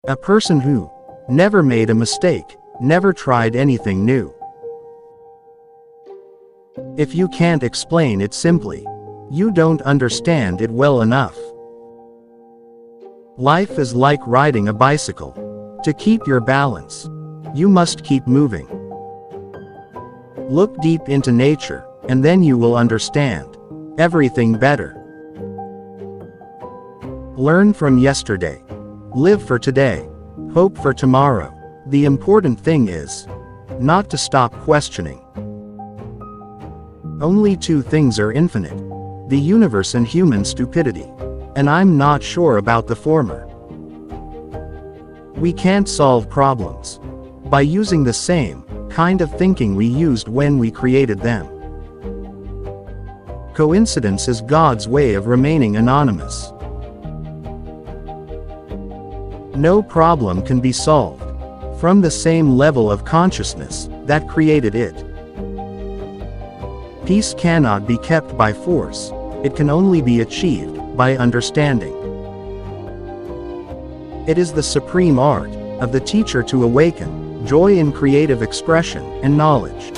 A person who never made a mistake, never tried anything new. If you can't explain it simply, you don't understand it well enough. Life is like riding a bicycle. To keep your balance, you must keep moving. Look deep into nature, and then you will understand everything better. Learn from yesterday. Live for today. Hope for tomorrow. The important thing is not to stop questioning. Only two things are infinite: the universe and human stupidity. And I'm not sure about the former. We can't solve problems by using the same kind of thinking we used when we created them. Coincidence is God's way of remaining anonymous. No problem can be solved from the same level of consciousness that created it. Peace cannot be kept by force, it can only be achieved by understanding. It is the supreme art of the teacher to awaken joy in creative expression and knowledge.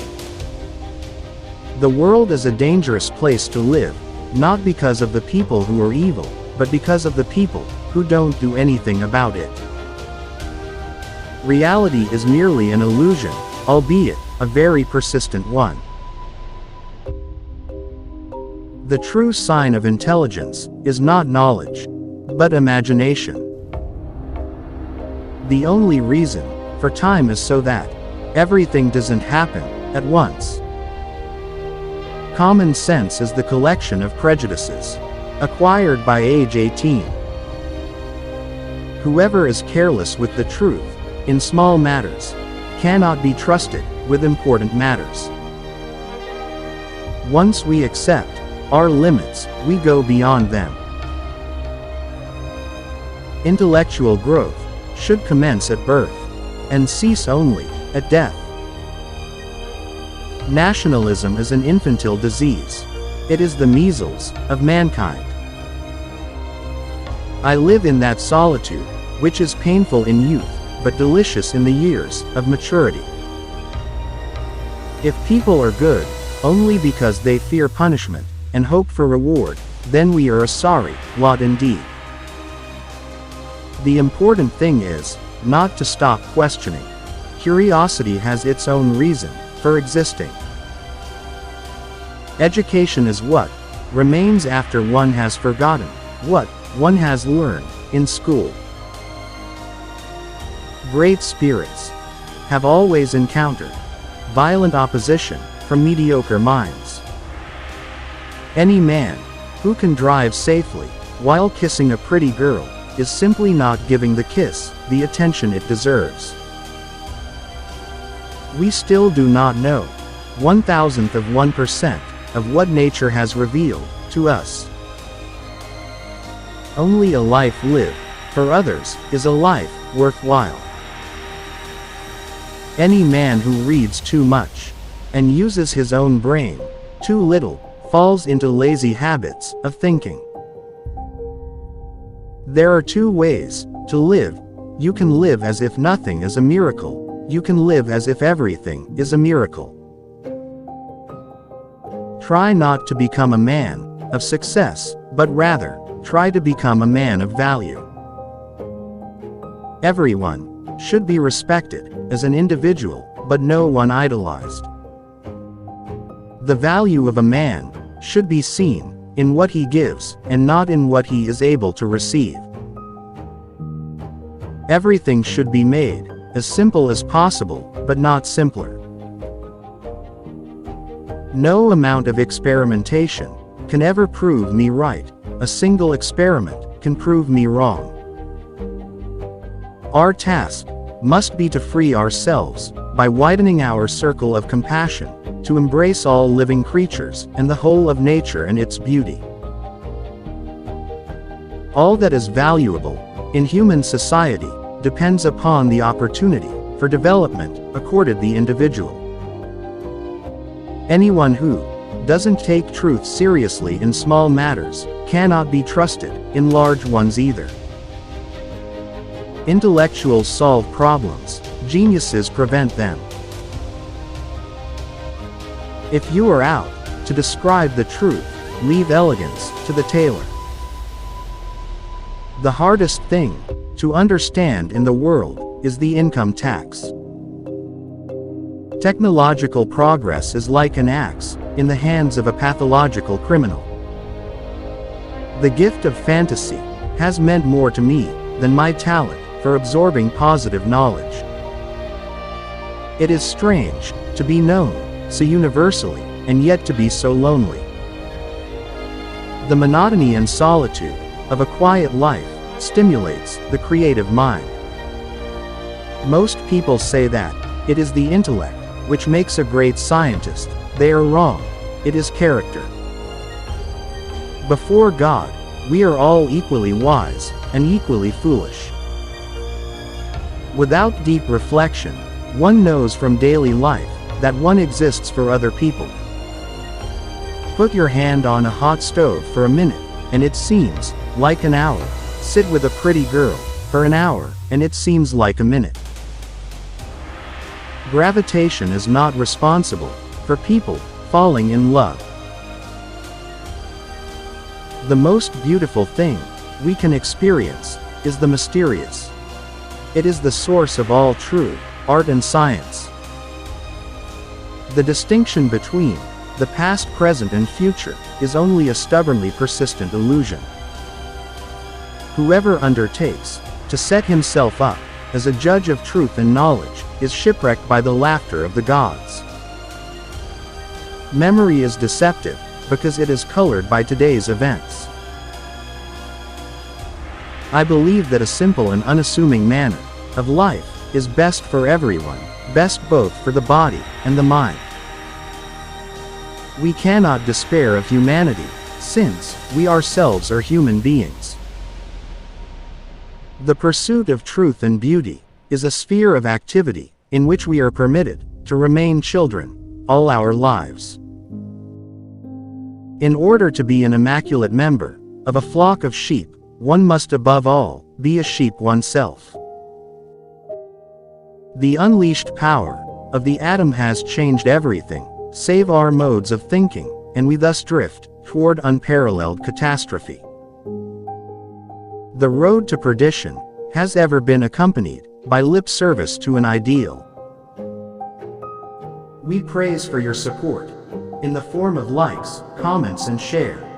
The world is a dangerous place to live, not because of the people who are evil, but because of the people who don't do anything about it. Reality is merely an illusion, albeit a very persistent one. The true sign of intelligence is not knowledge, but imagination. The only reason for time is so that everything doesn't happen at once. Common sense is the collection of prejudices acquired by age 18. Whoever is careless with the truth in small matters cannot be trusted with important matters. Once we accept our limits, we go beyond them. Intellectual growth should commence at birth and cease only at death. Nationalism is an infantile disease. It is the measles of mankind. I live in that solitude, which is painful in youth, but delicious in the years of maturity. If people are good only because they fear punishment and hope for reward, then we are a sorry lot indeed. The important thing is not to stop questioning. Curiosity has its own reason for existing. Education is what remains after one has forgotten what one has learned in school. Great spirits have always encountered violent opposition from mediocre minds. Any man who can drive safely while kissing a pretty girl is simply not giving the kiss the attention it deserves. We still do not know 1,000% of what nature has revealed to us. Only a life lived for others is a life worthwhile. Any man who reads too much and uses his own brain too little falls into lazy habits of thinking. There are two ways to live. You can live as if nothing is a miracle. You can live as if everything is a miracle. Try not to become a man of success, but rather, try to become a man of value. Everyone should be respected as an individual, but no one idolized. The value of a man should be seen in what he gives, and not in what he is able to receive. Everything should be made as simple as possible, but not simpler. No amount of experimentation can ever prove me right. A single experiment can prove me wrong. Our task must be to free ourselves by widening our circle of compassion, to embrace all living creatures and the whole of nature and its beauty. All that is valuable in human society depends upon the opportunity for development accorded the individual. Anyone who doesn't take truth seriously in small matters cannot be trusted in large ones either. Intellectuals solve problems, geniuses prevent them. If you are out to describe the truth, leave elegance to the tailor. The hardest thing to understand in the world is the income tax. Technological progress is like an axe in the hands of a pathological criminal. The gift of fantasy has meant more to me than my talent for absorbing positive knowledge. It is strange to be known so universally and yet to be so lonely. The monotony and solitude of a quiet life stimulates the creative mind. Most people say that it is the intellect which makes a great scientist. They are wrong. It is character. Before God, we are all equally wise and equally foolish. Without deep reflection, one knows from daily life that one exists for other people. Put your hand on a hot stove for a minute, and it seems like an hour. Sit with a pretty girl for an hour, and it seems like a minute. Gravitation is not responsible for people falling in love. The most beautiful thing we can experience is the mysterious. It is the source of all true art and science. The distinction between the past, present, and future is only a stubbornly persistent illusion. Whoever undertakes to set himself up as a judge of truth and knowledge is shipwrecked by the laughter of the gods. Memory is deceptive because it is colored by today's events. I believe that a simple and unassuming manner of life is best for everyone, best both for the body and the mind. We cannot despair of humanity, since we ourselves are human beings. The pursuit of truth and beauty is a sphere of activity in which we are permitted to remain children all our lives. In order to be an immaculate member of a flock of sheep, one must above all be a sheep oneself. The unleashed power of the atom has changed everything, save our modes of thinking, and we thus drift toward unparalleled catastrophe. The road to perdition has ever been accompanied by lip service to an ideal. We praise for your support in the form of likes, comments, and share.